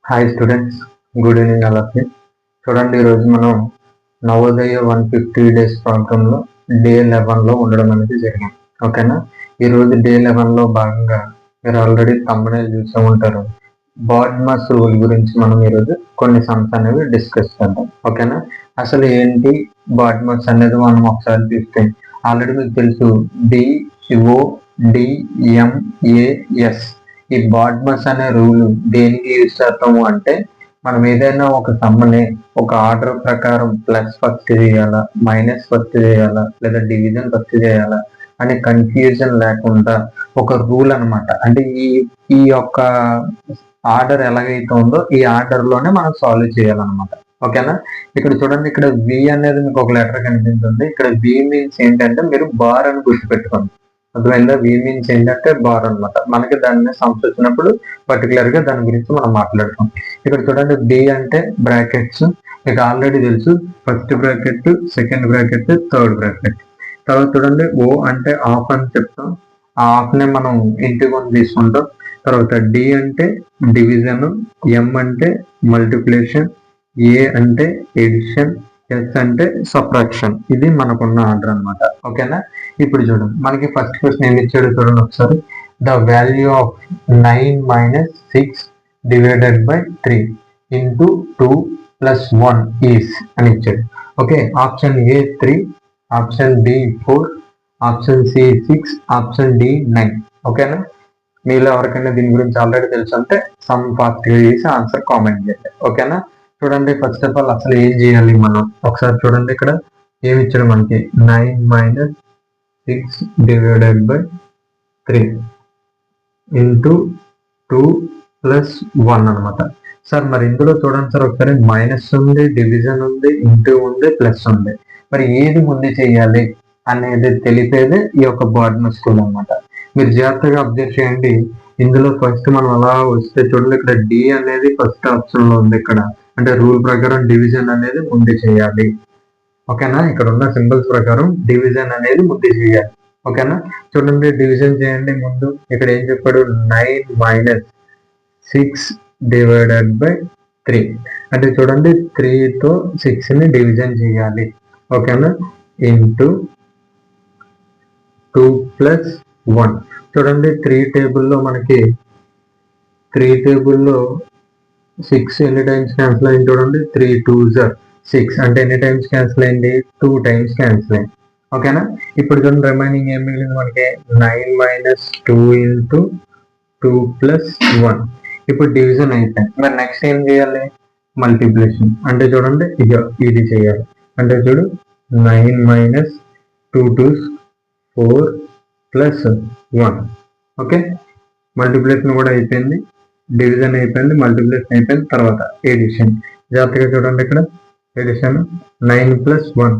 Hi students, good evening అలాగే. చూడండి, ఈరోజు మనం నవోదయ 150 డేస్ ప్రోగ్రాంలో డే 11లో ఉండడం అనేది జరిగింది. ఓకేనా? ఈరోజు డే 11లో భాగంగా మీరు ఆల్రెడీ thumbnail చూసే ఉంటారు. బాడ్మాస్ రూల్ గురించి మనం ఈరోజు కొన్ని సమ్స్ అనేవి డిస్కస్ చేద్దాం. ఓకేనా? అసలు ఏంటి బాడ్మాస్ అనేది మనం ఒకసారి చూస్తే ఆల్రెడీ మీకు తెలుసు, BODMAS. ఈ బాడ్మాస్ అనే రూల్ దేనికి యూజ్ చేస్తాము అంటే, మనం ఏదైనా ఒక సమ్మని ఒక ఆర్డర్ ప్రకారం ప్లస్ ఫస్ట్ చేయాలా, మైనస్ ఫస్ట్ చేయాలా, లేదా డివిజన్ ఫస్ట్ చేయాలా అనే కన్ఫ్యూజన్ లేకుండా ఒక రూల్ అన్నమాట. అంటే ఈ యొక్క ఆర్డర్ ఎలాగైతే ఉందో ఈ ఆర్డర్ లోనే మనం సాల్వ్ చేయాలన్నమాట. ఓకేనా? ఇక్కడ చూడండి, ఇక్కడ వి అనేది మీకు ఒక లెటర్ కనిపిస్తుంది. ఇక్కడ వి మీన్స్ ఏంటంటే మీరు బార్ అని గుర్తుపెట్టుకోండి. అర్థమైందా? వి మీన్స్ ఏంటంటే బార్ అన్నమాట. మనకి దాన్ని సమ్స్ వచ్చినప్పుడు పర్టికులర్ గా దాని గురించి మనం మాట్లాడతాం. ఇక్కడ చూడండి, బి అంటే బ్రాకెట్స్. మీకు ఆల్రెడీ తెలుసు, first bracket, second bracket, third bracket. తర్వాత చూడండి, ఓ అంటే ఆఫ్ అని చెప్తాం. ఆ ఆఫ్ నే మనం ఇంటి కొని తీసుకుంటాం. తర్వాత డి అంటే డివిజన్, ఎం అంటే మల్టిప్లికేషన్, ఏ అంటే ఎడిషన్, ఎస్ అంటే సబ్ట్రాక్షన్. ఇది మనకున్న ఆర్డర్ అన్నమాట. ఓకేనా? ఇప్పుడు చూడండి, మనకి ఫస్ట్ క్వశ్చన్ ఏమి ఇచ్చాడు చూడండి ఒకసారి. The value of 9 minus 6 divided by 3 into 2 plus 1 is అని ఇచ్చాడు. Okay, option A 3, option B 4, option C 6, option D 9. ఓకేనా? మీలో ఎవరికైనా దీని గురించి ఆల్రెడీ తెలుసు అంటే సమ్ ఫాస్ట్ గా చేసి ఆన్సర్ కామెంట్ చేయండి. ఓకేనా? చూడండి, ఫస్ట్ ఆఫ్ ఆల్ అసలు ఏం చేయాలి మనం ఒకసారి చూడండి. ఇక్కడ ఏమి ఇచ్చాడు మనకి, 9 minus 6 divided by 3 into 2 plus 1 అనమాట. సార్ మరి ఇందులో చూడండి సార్, ఒకసారి మైనస్ ఉంది, డివిజన్ ఉంది, ఇంటూ ఉంది, ప్లస్ ఉంది. మరి ఏది ముందు చేయాలి అనేది తెలిపేదే ఈ యొక్క బాడ్మాస్ రూల్ అనమాట. మీరు జాగ్రత్తగా అబ్జర్వ్ చేయండి. ఇందులో ఫస్ట్ మనం అలా వస్తే చూడండి, ఇక్కడ డి అనేది ఫస్ట్ ఆప్షన్ లో ఉంది. ఇక్కడ అంటే రూల్ ప్రకారం డివిజన్ అనేది ముందు చేయాలి. ఓకేనా? ఇక్కడ ఉన్న సింబల్స్ ప్రకారం డివిజన్ అనేది ముందు చేయాలి. ఓకేనా? చూడండి, డివిజన్ చేయండి ముందు. ఇక్కడ ఏం చెప్పాడు, 9 మైనస్ 6 డివైడెడ్ బై 3. అంటే చూడండి, 3 తో 6 ని డివిజన్ చేయాలి. ఓకేనా? Into 2 plus 1. చూడండి, 3 టేబుల్లో మనకి 3 టేబుల్లో 6 ఎన్ని టైమ్స్ క్యాన్సిల్ అయింది చూడండి. 3 2s are 6 అంటే ఎన్ని టైమ్స్ క్యాన్సిల్ అయింది, 2 టైమ్స్ క్యాన్సిల్ అయింది. ఓకేనా? ఇప్పుడు చూడండి, రిమైనింగ్ ఏం మిగిలింది మనకి, 9 మైనస్ 2 ఇంటూ 2 ప్లస్ 1. ఇప్పుడు డివిజన్ అయిపోయింది. మరి నెక్స్ట్ ఏం చేయాలి, మల్టిప్లికేషన్. అంటే చూడండి, ఇది చేయాలి. అంటే చూడు, 9 minus 2 2s 4 plus 1. Okay, multiplication కూడా అయిపోయింది, డివిజన్ అయిపోయింది, మల్టిప్లికేషన్ అయిపోయింది. తర్వాత ఎడిషన్. జాగ్రత్తగా చూడండి, ఇక్కడ ఎడిషన్ 9 ప్లస్ 1,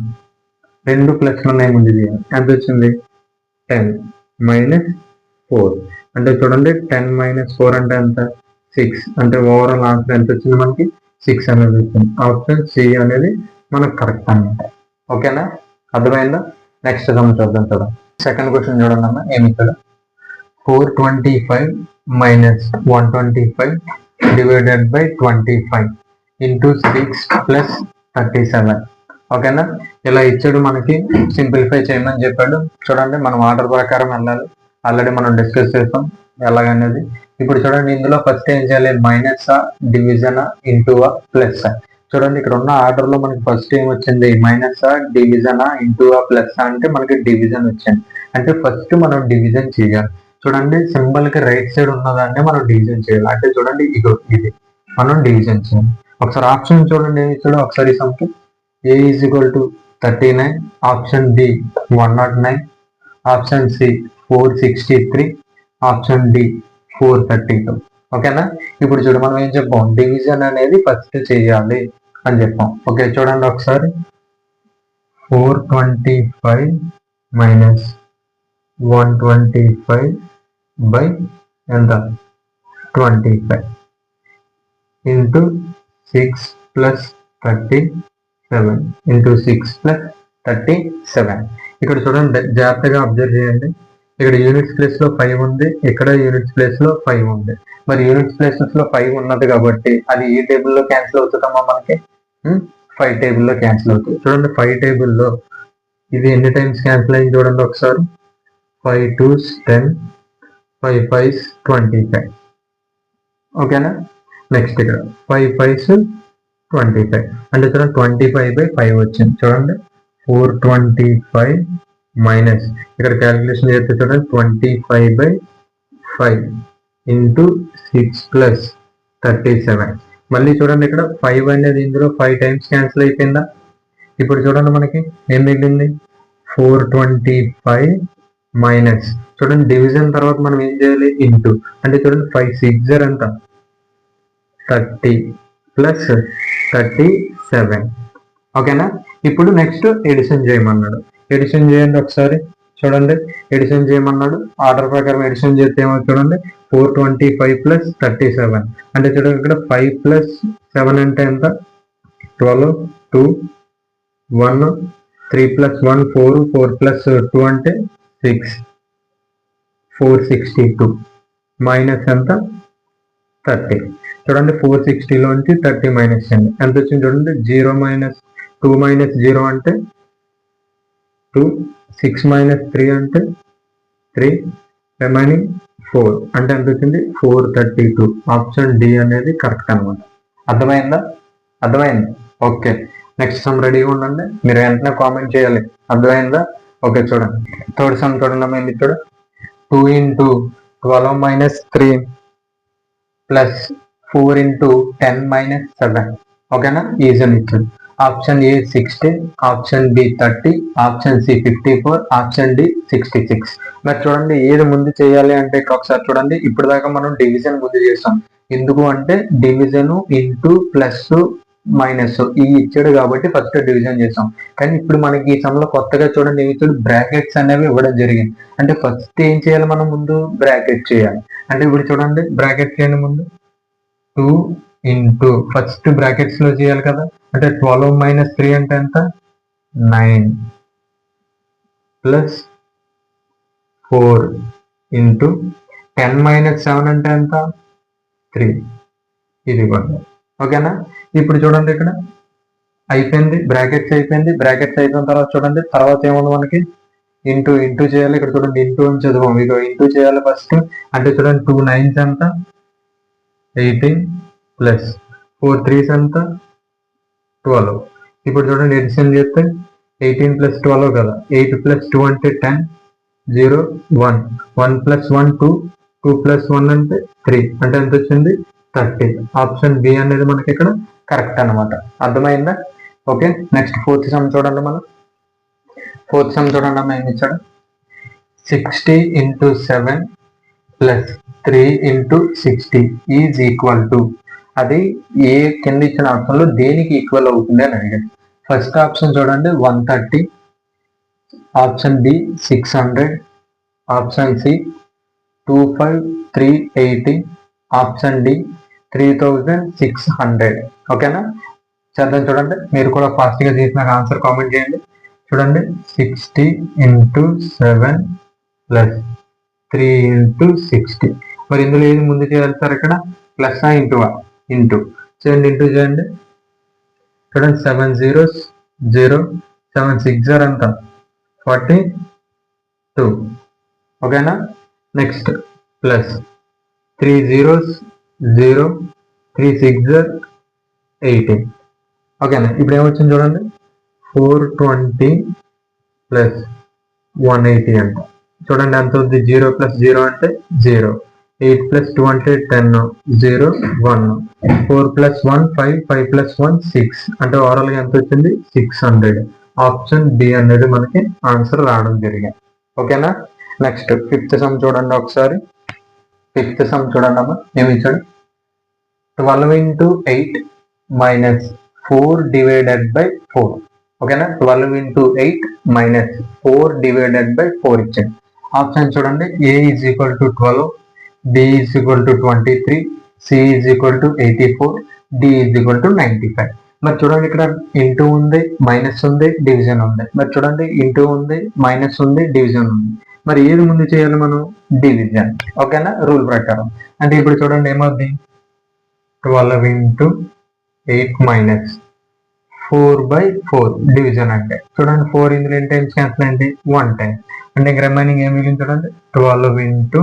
2 ప్లస్ 1 ముందు చేయాలి. ఎంత వచ్చింది, 10 మైనస్ 4. అంటే చూడండి, 10 మైనస్ 4 అంటే ఎంత, 6. అంటే ఓవరాల్ ఆన్సర్ ఎంత వచ్చింది మనకి, 6 అనేది వచ్చింది. ఆప్షన్ సి అనేది మనకు కరెక్ట్ అనమాట. ఓకేనా? అర్థమైందా? నెక్స్ట్ చూద్దాం. సెకండ్ క్వశ్చన్ చూడండి అన్న, ఏమి ఇక్కడ 425 minus 125 divided by 25 into 6 plus 37. ఓకేనా? ఇలా ఇచ్చాడు మనకి, సింప్లిఫై చేయమని చెప్పాడు. చూడండి, మనం ఆర్డర్ ప్రకారం వెళ్ళాలి. ఆల్రెడీ మనం డిస్కస్ చేస్తాం ఎలాగనేది. ఇప్పుడు చూడండి, ఇందులో ఫస్ట్ ఏం చేయాలి, మైనస్ డివిజన్ ఇంటూ ప్లస్. చూడండి, ఇక్కడ ఉన్న ఆర్డర్ లో మనకి ఫస్ట్ ఏం వచ్చింది, మైనస్ డివిజన్ ఇంటూ ప్లస్ అంటే మనకి డివిజన్ వచ్చింది. అంటే ఫస్ట్ మనం డివిజన్ చేయాలి. చూడండి, సింబల్ కి రైట్ సైడ్ ఉన్నదాన్ని మనం డివిజన్ చేయాలి. అంటే చూడండి, ఇది మనం డివిజన్ చేయాలి. ఒకసారి ఆప్షన్ చూడండి, ఒకసారి సమ్కి A is equal to 39, option B 109, option C 463, option D 432. ఓకేనా? ఇప్పుడు చూడు, మనం ఏం చెప్పాం, డివిజన్ అనేది ఫస్ట్ చేయాలి అని చెప్పాం. ఓకే, చూడండి ఒకసారి, 425 మైనస్ 125 బై ఎంత, 25 ఇంటూ 6 ప్లస్ 37 ఇంటూ 6 ప్లస్ 37. ఇక్కడ చూడండి, జాగ్రత్తగా అబ్జర్వ్ చేయండి. ఇక్కడ యూనిట్స్ ప్లేస్ లో 5 ఉంది, ఇక్కడ యూనిట్స్ ప్లేస్ లో 5 ఉంది. మరి యూనిట్స్ ప్లేసెస్ లో 5 ఉన్నది కాబట్టి అది ఏ టేబుల్లో క్యాన్సిల్ అవుతుందమ్మా మనకి? 5 టేబుల్లో క్యాన్సిల్ అవుతుంది. చూడండి 5 టేబుల్లో ఇది ఎన్ని టైమ్స్ క్యాన్సిల్ అయింది చూడండి ఒకసారి. 5 2s 10, 5 5s 25. ఓకేనా? నెక్స్ట్ ఇక్కడ 5 5s 25 అంటే చూడండి 25/5 వచ్చింది. చూడండి 425 మైనస్ ఇక్కడ క్యాలిక్యులేషన్ చేస్తే చూడండి 25/5 ఇంటూ 6 ప్లస్ 37. మళ్ళీ చూడండి ఇక్కడ 5 అనేది ఇందులో 5 టైమ్స్ క్యాన్సిల్ అయిపోయిందా? ఇప్పుడు చూడండి మనకి ఏం మిగిలింది? 425 మైనస్ చూడండి డివిజన్ తర్వాత మనం ఏం చేయాలి? ఇంటూ అంటే చూడండి 5 6 ఎంత? 30 ప్లస్ 37. ఓకేనా? ఇప్పుడు నెక్స్ట్ ఎడిషన్ చేయమన్నాడు. ఎడిషన్ చేయండి ఒకసారి. చూడండి ఎడిషన్ చేయమన్నాడు. ఆర్డర్ ప్రకారం ఎడిషన్ చేస్తే ఏమో చూడండి 425 ప్లస్ 37 అంటే చూడండి ఇక్కడ 5 ప్లస్ 7 అంటే ఎంత? 12 2 1 3 ప్లస్ 1 4 4 ప్లస్ 2 అంటే 6 462 మైనస్ ఎంత? 30. చూడండి 460 లోంచి 30 మైనస్ చేయండి. ఎంత వచ్చింది చూడండి? 0 మైనస్ 2 మైనస్ 0 అంటే 2 6 మైనస్ 3 అంటే 3 రిమైనింగ్ 4 అంటే ఎంత వచ్చింది? 432. ఆప్షన్ డి అనేది కరెక్ట్ అనమాట. అర్థమైందా? అర్థమైంది. ఓకే, నెక్స్ట్ సమ్ రెడీగా ఉండండి. మీరు వెంటనే కామెంట్ చేయాలి. అర్థమైందా? ఓకే, చూడండి థర్డ్ సమ్ చూడండి. ఏంటి చూడ 2 into 12 minus 3 plus 4 into 10 minus 7. ఓకేనా? ఈజీ ఇచ్చాడు. Option A 60, option B 30, option C 54, option D 66. మరి చూడండి ఏది ముందు చేయాలి అంటే ఇక్కడ ఒకసారి చూడండి. ఇప్పుడు దాకా మనం డివిజన్ ముందు చేస్తాం. ఎందుకు అంటే డివిజన్ ఇంటూ ప్లస్ మైనస్ ఈ ఇచ్చాడు కాబట్టి ఫస్ట్ డివిజన్ చేస్తాం. కానీ ఇప్పుడు మనకి ఈ సమ్లో కొత్తగా చూడండి ఏమి ఇచ్చాడు? బ్రాకెట్స్ అనేవి ఇవ్వడం జరిగింది. అంటే ఫస్ట్ ఏం చేయాలి? మనం ముందు బ్రాకెట్ చేయాలి. అంటే ఇప్పుడు చూడండి బ్రాకెట్ చేయండి ముందు. 2 into ఫస్ట్ బ్రాకెట్స్ లో చేయాలి కదా. అంటే 12 మైనస్ 3 అంటే ఎంత? 9 ప్లస్ 4 ఇంటూ 10 మైనస్ 7 అంటే ఎంత? 3. ఇది కూడా ఓకేనా? ఇప్పుడు చూడండి ఇక్కడ అయిపోయింది, బ్రాకెట్స్ అయిపోయింది. బ్రాకెట్స్ అయిపోయిన తర్వాత చూడండి తర్వాత ఏముంది మనకి? ఇంటూ ఇంటూ చేయాలి. ఇక్కడ చూడండి ఇంటూ అని చదువు, ఇక ఇంటూ చేయాలి ఫస్ట్. అంటే చూడండి 2 9s ఎంత? 18 ప్లస్ 4 3s ఎంత? 12. ఇప్పుడు చూడండి ఎడిషన్ చేస్తే 18 ప్లస్ 12 కదా. 8 ప్లస్ 2 అంటే 10 0 1 1 ప్లస్ 1 2 2 ప్లస్ 1 అంటే 3 అంటే ఎంత వచ్చింది? 30. ఆప్షన్ బి అనేది మనకి ఇక్కడ కరెక్ట్ అనమాట. అర్థమైందా? ఓకే, నెక్స్ట్ ఫోర్త్ సమ్ చూడండి. మనం ఫోర్త్ సమ్ చూడండి అమ్మ ఏమి ఇచ్చాడు? 60 into 7 plus 3 into 60 is equal to, అది ఏ కింద ఇచ్చిన ఆప్షన్ లో దేనికి ఈక్వల్ అవుతుంది అని అడిగాడు. ఫస్ట్ ఆప్షన్ చూడండి 130, option B 600, option C 25380, option D 3600. ఓకేనా? చేద్దాం చూడండి. మీరు కూడా ఫాస్ట్ గా చేసి నాకు ఆన్సర్ కామెంట్ చేయండి. చూడండి 60 into 7 ప్లస్ 3 into 60. మరి ఇందులో ఏది ముందు చేయాలి సార్? ఇక్కడ ప్లస్ ఇంటూ ఇంటూ చేయండి. ఇంటూ చేయండి. చూడండి 7 zeros 0 7 6 ఎంత? 42. ఓకేనా? Next plus 3 zeros 0 3 6 18. ఓకేనా? ఇప్పుడు ఏమొచ్చింది చూడండి 420 ప్లస్ 180 అంట. చూడండి ఎంత అవుతుంది? 0 ప్లస్ 0 అంటే 0, 8 ప్లస్ 2 అంటే 10 0 1 4 ప్లస్ 1 5 5 ప్లస్ 1 6 అంటే ఓవరాల్ గా ఎంత వచ్చింది? 600. ఆప్షన్ బి అనేది మనకి ఆన్సర్ రావడం జరిగింది. ఓకేనా? నెక్స్ట్ ఫిఫ్త్ సమ్ చూడండి ఒకసారి. ఫిఫ్త్ సమ్ చూడండి అమ్మా ఏమి ఇచ్చాడు? 12 into 8 మైనస్ 4 డివైడెడ్ బై 4. ఓకేనా? 12 into 8 మైనస్ 4 డివైడెడ్ బై 4 ఇచ్చాడు. ఆప్షన్ చూడండి A is equal to 12, B is equal to 23, C is equal to 84, D is equal to 95. మరి చూడండి ఇక్కడ ఇంటూ ఉంది, మైనస్ ఉంది, డివిజన్ ఉంది. మరి చూడండి ఇంటూ ఉంది, మైనస్ ఉంది, డివిజన్ ఉంది. మరి ఏది ముందు చేయాలి మనం? డివిజన్. ఓకేనా, రూల్ ప్రకారం. అంటే ఇప్పుడు చూడండి ఏమవుద్ది, 12 into 8 minus 4/4 డివిజన్. అంటే చూడండి 4 ఇందులో ఎన్ని టైమ్స్ క్యాన్సిల్ అయింది? 1 టైం. అంటే ఇంక రిమైనింగ్ ఏం మిగిలింది చూడండి, 12 into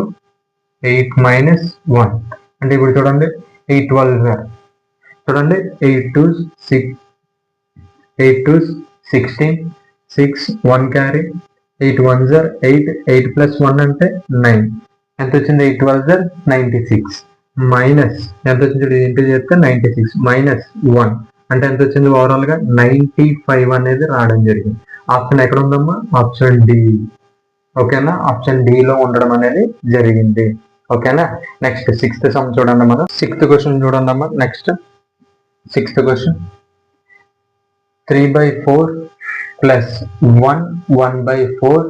8 minus 1. అంటే ఇప్పుడు చూడండి 8 12 చూడండి 8 2 6 8 2 16 6 1 క్యారీ 8 1 8 8 plus 1 అంటే 9. ఎంత వచ్చింది? 8 12 96 మైనస్ ఎంత వచ్చింది? ఇంటూ చేస్తే 96 మైనస్ 1 అంటే ఎంత వచ్చింది? ఓవరాల్ గా 95 అనేది రావడం జరిగింది. ఆప్షన్ ఎక్కడ ఉందమ్మా? Option D. ఓకేనా, ఆప్షన్ డి లో ఉండడం అనేది జరిగింది. ఓకేనా, నెక్స్ట్ 6th సమ్ చూడండి. మనం 6th క్వశ్చన్ చూడండి అమ్మా. Next 6th question 3/4 plus 1 1/4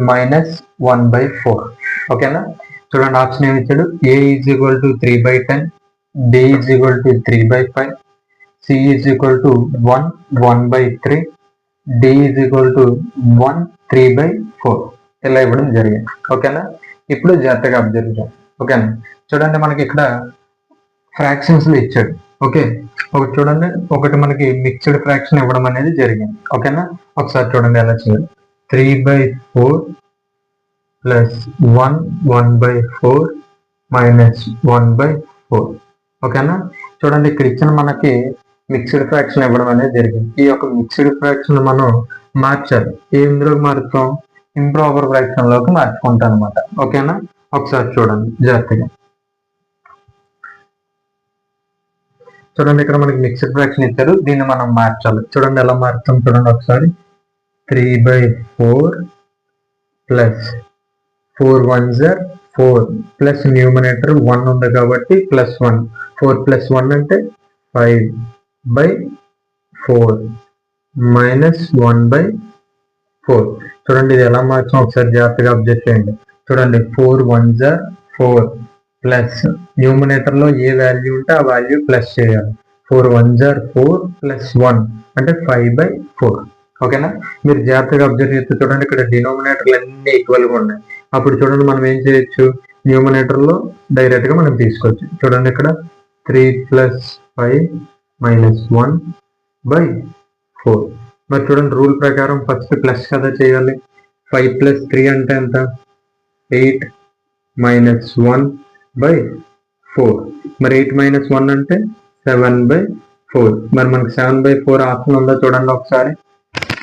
minus 1/4. ఓకేనా, చూడండి ఆప్షన్ ఏమి ఇచ్చాడు? A is equal to 3/10, B is equal to 3/5, C is equal to 1 1/3, D is equal to 1 3/4 ఇలా ఇవ్వడం జరిగింది. ఓకేనా, ఇప్పుడు జాగ్రత్తగా అబ్జర్వ్ చేయండి. ఓకేనా, చూడండి మనకి ఇక్కడ ఫ్రాక్షన్స్ లో ఇచ్చాడు. ఓకే, ఒకటి చూడండి, ఒకటి మనకి మిక్స్డ్ ఫ్రాక్షన్ ఇవ్వడం అనేది జరిగింది. ఓకేనా, ఒకసారి చూడండి ఎలా చేయాలి. 3/4 ప్లస్ 1 1/4 మైనస్ 1/4. ఓకేనా, చూడండి ఇక్కడ ఇచ్చిన మనకి మిక్స్డ్ ఫ్రాక్షన్ ఇవ్వడం అనేది జరిగింది. ఈ యొక్క మిక్స్డ్ ఫ్రాక్షన్ మనం మార్చాలి. ఎందులోకి మారుతాం? ఇంప్రాపర్ ఫ్రాక్షన్ లోకి మార్చుకుంటాం అనమాట. ఓకేనా, ఒకసారి చూడండి జాగ్రత్తగా. చూడండి ఇక్కడ మనకి మిక్స్డ్ ఫ్రాక్షన్ ఇచ్చారు, దీన్ని మనం మార్చాలి. చూడండి ఎలా మారుతాం చూడండి ఒకసారి. 3/4 ప్లస్ 4 1 4 ప్లస్ న్యూమరేటర్ 1 ఉంది కాబట్టి ప్లస్ 1. 4 ప్లస్ 1 అంటే 5/4 మైనస్ 1/4. చూడండి ఇది ఎలా మార్చాం ఒకసారి జాగ్రత్తగా అబ్జర్వ్ చేయండి. చూడండి 4 1 4 ప్లస్ న్యూమరేటర్ లో ఏ వాల్యూ ఉంటే ఆ వాల్యూ ప్లస్ చేయాలి. 4 1 4 ప్లస్ 1 అంటే 5/4. ఓకేనా, మీరు జాగ్రత్తగా అబ్జర్వ్ చేస్తే చూడండి ఇక్కడ డినోమినేటర్లు అన్ని ఈక్వల్ గా ఉన్నాయి. అప్పుడు చూడండి మనం ఏం చేయొచ్చు? న్యూమరేటర్ లో డైరెక్ట్ గా మనం తీసుకోవచ్చు. చూడండి ఇక్కడ 3 ప్లస్ 5 మైనస్ 1/4. మరి చూడండి రూల్ ప్రకారం ఫస్ట్ ప్లస్ కదా చేయాలి. 5 ప్లస్ 3 అంటే ఎంత? 8 మైనస్ 1/4. మరి 8 మైనస్ 1 అంటే 7/4. మరి మనకి 7/4 ఆప్షన్ ఉందా చూడండి ఒకసారి.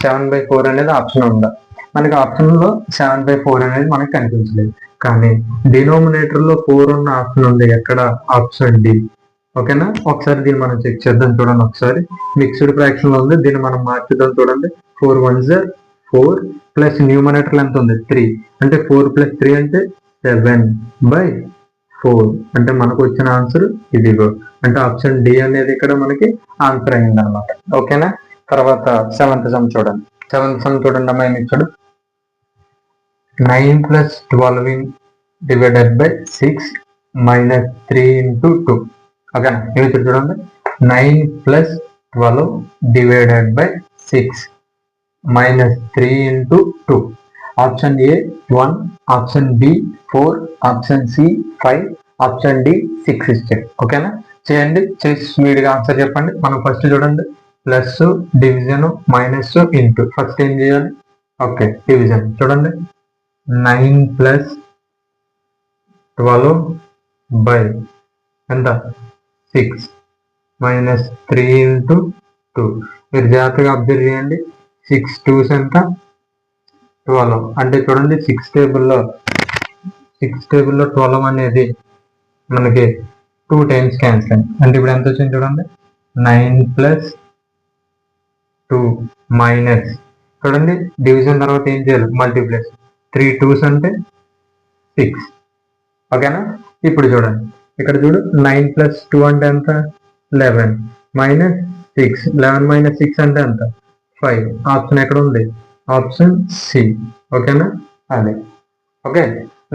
7/4 అనేది ఆప్షన్ ఉందా? మనకి ఆప్షన్ లో 7/4 అనేది మనకి కనిపించలేదు, కానీ డినోమినేటర్ లో 4 ఉన్న ఆప్షన్ ఉంది. ఎక్కడ? Option D. ఓకేనా, ఒకసారి దీన్ని మనం చెక్ చేద్దాం. చూడండి ఒకసారి మిక్స్డ్ ఫ్రాక్షన్ లో ఉంది, దీన్ని మనం మార్చుదాం. చూడండి 4 1 4 ప్లస్ న్యూమరేటర్ ఎంత ఉంది? 3 అంటే 4 ప్లస్ 3 అంటే 7/4. అంటే మనకు వచ్చిన ఆన్సర్ ఇదిగో. అంటే ఆప్షన్ డి అనేది ఇక్కడ మనకి ఆన్సర్ అయింది అనమాట. ఓకేనా, తర్వాత 7th సమ్ చూడండి. 7th సమ్ చూడండి అమ్మా. ఏమి ఇచ్చాడు? 9 plus 12 divided by 6 minus 3 into 2. ఓకేనా, ఏమి చూడండి 9 plus 12 divided by 6 minus 3 into 2. Option A 1, option B 4, option C 5, option D 6 ఇచ్చాడు. ఓకేనా, చేయండి, చేసి స్పీడ్గా ఆన్సర్ చెప్పండి. మనం ఫస్ట్ చూడండి plus division minus into. First ఏం చేయాలి? Okay, division. చూడండి 9 ప్లస్ 12 బై ఎంత? 6 మైనస్ 3 into 2. మీరు జాగ్రత్తగా అబ్జర్వ్ చేయండి. 6 2s ఎంత? 12. అంటే చూడండి 6 టేబుల్లో 12 అనేది మనకి 2 టైమ్స్ క్యాన్సిల్ అయింది. అంటే ఇప్పుడు ఎంత వచ్చింది చూడండి 9 ప్లస్ 2 మైనస్. చూడండి డివిజన్ తర్వాత ఏం చేయాలి? మల్టీప్లస్. 3 2s అంటే 6. ఓకేనా, ఇప్పుడు చూడండి ఇక్కడ చూడు 9 ప్లస్ 2 అంటే ఎంత? 11 మైనస్ 6. 11 మైనస్ 6 అంటే ఎంత? 5. ఆప్షన్ ఎక్కడ ఉంది? Option C. ఓకేనా, అదే. ఓకే,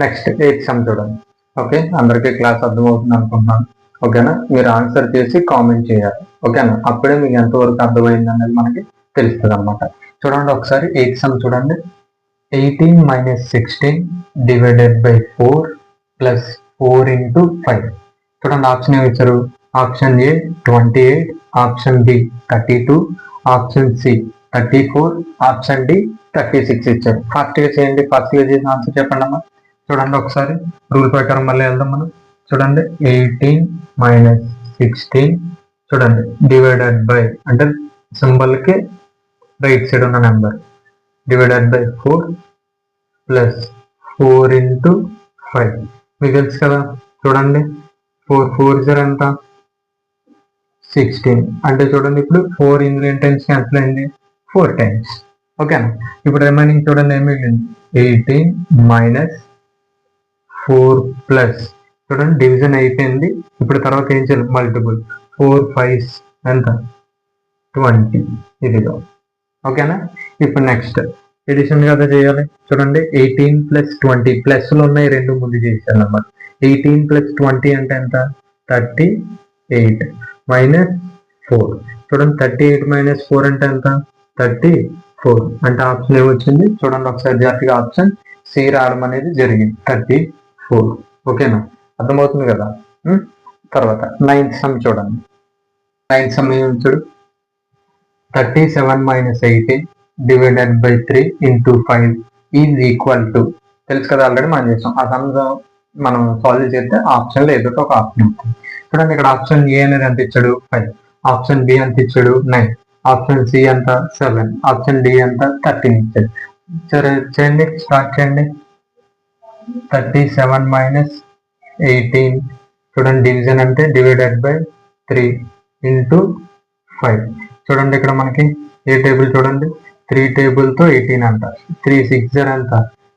నెక్స్ట్ 8th సమ్ చూడండి. ఓకే, అందరికీ క్లాస్ అర్థమవుతుంది అనుకుంటున్నాను. ఓకేనా, మీరు ఆన్సర్ చేసి కామెంట్ చేయాలి. ఓకేనా, అప్పుడే మీకు ఎంతవరకు అర్థమైంది అనేది మనకి తెలుస్తుంది అనమాట. చూడండి ఒకసారి 8th సమ్ చూడండి. 18 minus 16 divided by 4 plus 4 into 5. చూడండి ఆప్షన్ ఏమి ఇచ్చారు? Option A 28, option B 32, option C 34, option D 36 ఇచ్చారు. ఫాస్ట్గా చేయండి, ఫాస్ట్గా చేసిన ఆన్సర్ చెప్పండి అమ్మా. చూడండి ఒకసారి రూల్ ప్రకారం మళ్ళీ వెళ్దాం మనం. చూడండి 18 మైనస్ 16 చూడండి డివైడెడ్ బై అంటే సింబల్కి రైట్ సైడ్ ఉన్న number divided by 4 plus 4 into 5 మీకు తెలుసు కదా. చూడండి 4 4 ఎంత 16 అంటే చూడండి ఇప్పుడు 4 ఇందులో ఎన్ని టైమ్స్ క్యాన్సిల్ అయింది 4 టైమ్స్. ఓకేనా. ఇప్పుడు రిమైనింగ్ చూడండి ఏమి మిగిలింది 18 మైనస్ 4 ప్లస్ చూడండి డివిజన్ అయిపోయింది. ఇప్పుడు తర్వాత ఏం చేయాలి మల్టిపుల్ 4 5 ఎంత 20 ఇదిగో. ఓకేనా. ఇప్పుడు నెక్స్ట్ ఎడిషన్ కదా చేయాలి. చూడండి 18 ప్లస్ 20 ప్లస్లు ఉన్నాయి రెండు ముందు చేశాను అన్నమాట. 18 ప్లస్ 20 అంటే ఎంత 38 మైనస్ 4 చూడండి 38 మైనస్ 4 అంటే ఎంత 34 అంటే ఆప్షన్ ఏమొచ్చింది చూడండి ఒకసారి జాగ్రత్తగా ఆప్షన్ సి రావడం అనేది జరిగింది 34. ఓకేనా, అర్థమవుతుంది కదా. తర్వాత 9th సమ్ చూడండి. 9th సమ్ ఏమి చూడు 37 minus 18 divided by 3 into 5 is equal to తెలుసు కదా ఆల్రెడీ మనం చేసాం. ఆ సమ్ మనం సాల్వ్ చేస్తే ఆప్షన్లో ఏదో ఒక ఆప్షన్ ఉంటుంది. చూడండి ఇక్కడ ఆప్షన్ ఏ అనేది ఎంత ఇచ్చాడు 5, ఆప్షన్ బి ఎంత ఇచ్చాడు 9, ఆప్షన్ సి ఎంత 7, ఆప్షన్ డి ఎంత 13 ఇచ్చాడు. సరే చేయండి, స్టార్ట్ చేయండి. 37 మైనస్ 18 చూడండి డివిజన్ అంటే డివైడెడ్ బై 3 ఇంటూ 5 చూడండి ఇక్కడ మనకి ఏ టేబుల్ చూడండి 3 టేబుల్తో 18 అంట. 3 6 అంత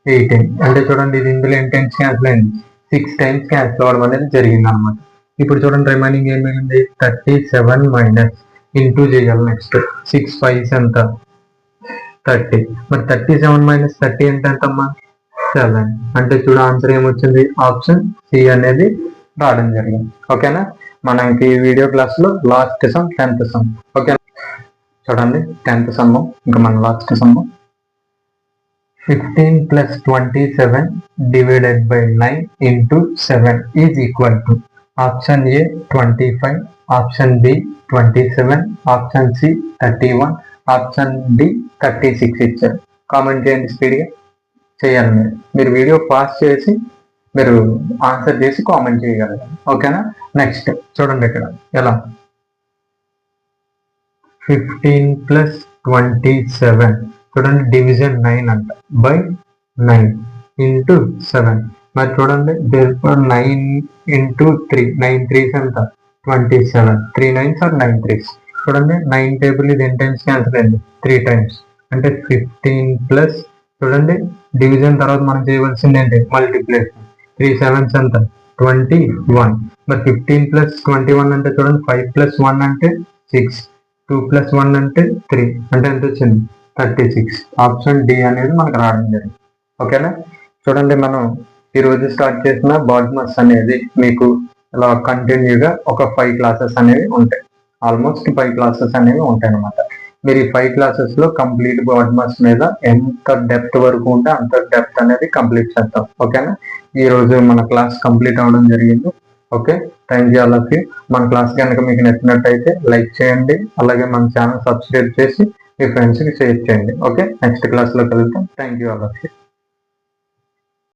18 అంటే చూడండి ఇది ఇందులో ఎన్ని టైమ్స్ క్యాన్సిల్ అయింది 6 టైమ్స్ క్యాన్సిల్ అవ్వడం అనేది జరిగింది అనమాట. ఇప్పుడు చూడండి రిమైనింగ్ ఏం మిగిలింది 37 మైనస్ ఇంటూ చేయాలి. నెక్స్ట్ 6 5 ఎంత 30 మరి 37 మైనస్ 30 అంటే ఎంతమ్మా 7 అంటే చూడ ఆన్సర్ ఏమొచ్చింది ఆప్షన్ సి అనేది రావడం జరిగింది. ఓకేనా. మనకి వీడియో క్లాస్ లో last sum 10th sum. Okay చూడండి 10th సమ్ ఇంకా మన last sum 15 plus 27 divided by 9 into 7 is equal to option A 25, option B 27, option C 31, option D 36 ఇచ్చారు. కామెంట్ చేయండి, స్పీడ్గా చేయాలి. మీరు వీడియో పాస్ చేసి మీరు ఆన్సర్ చేసి కామెంట్ చేయగలరు. ఓకేనా. నెక్స్ట్ చూడండి ఇక్కడ ఎలా 15 ప్లస్ 27 చూడండి డివిజన్ 9 అంట బై 9 ఇంటూ 7 మరి చూడండి 9 ఇంటూ 3 9 3s ఎంత 27 3 9s ఆర్ 9 3s చూడండి 9 టేబుల్ ఇది ఎన్ని టైమ్స్ క్యాన్సిల్ అయింది 3 టైమ్స్ అంటే 15 ప్లస్ చూడండి డివిజన్ తర్వాత మనం చేయవలసింది ఏంటి మల్టిప్లికేషన్ 3 7s ఎంత 21 మరి 15 ప్లస్ 21 అంటే చూడండి 5 ప్లస్ 1 అంటే 6 2 ప్లస్ 1 అంటే 3 అంటే ఎంత వచ్చింది 36. ఆప్షన్ డి అనేది మనకు రావడం జరిగింది. ఓకేనా. చూడండి మనం ఈరోజు స్టార్ట్ చేసిన బాడ్మస్ అనేది మీకు ఇలా కంటిన్యూగా ఒక 5 క్లాసెస్ అనేవి ఉంటాయి. ఆల్మోస్ట్ 5 క్లాసెస్ అనేవి ఉంటాయి అనమాట. మీరు ఈ 5 క్లాసెస్ లో కంప్లీట్ బాడ్మస్ మీద ఎంత డెప్త్ వరకు ఉంటే అంత డెప్త్ అనేది కంప్లీట్ చేస్తాం. ఓకేనా. ఈ రోజు మన క్లాస్ కంప్లీట్ అవ్వడం జరిగింది. Okay, thank you all of you. మన క్లాస్ కనుక మీకు నచ్చినట్టయితే లైక్ చేయండి, అలాగే మన ఛానల్ సబ్స్క్రైబ్ చేసి మీ ఫ్రెండ్స్కి షేర్ చేయండి. ఓకే, నెక్స్ట్ క్లాస్లో కలుద్దాం. Thank you all of you.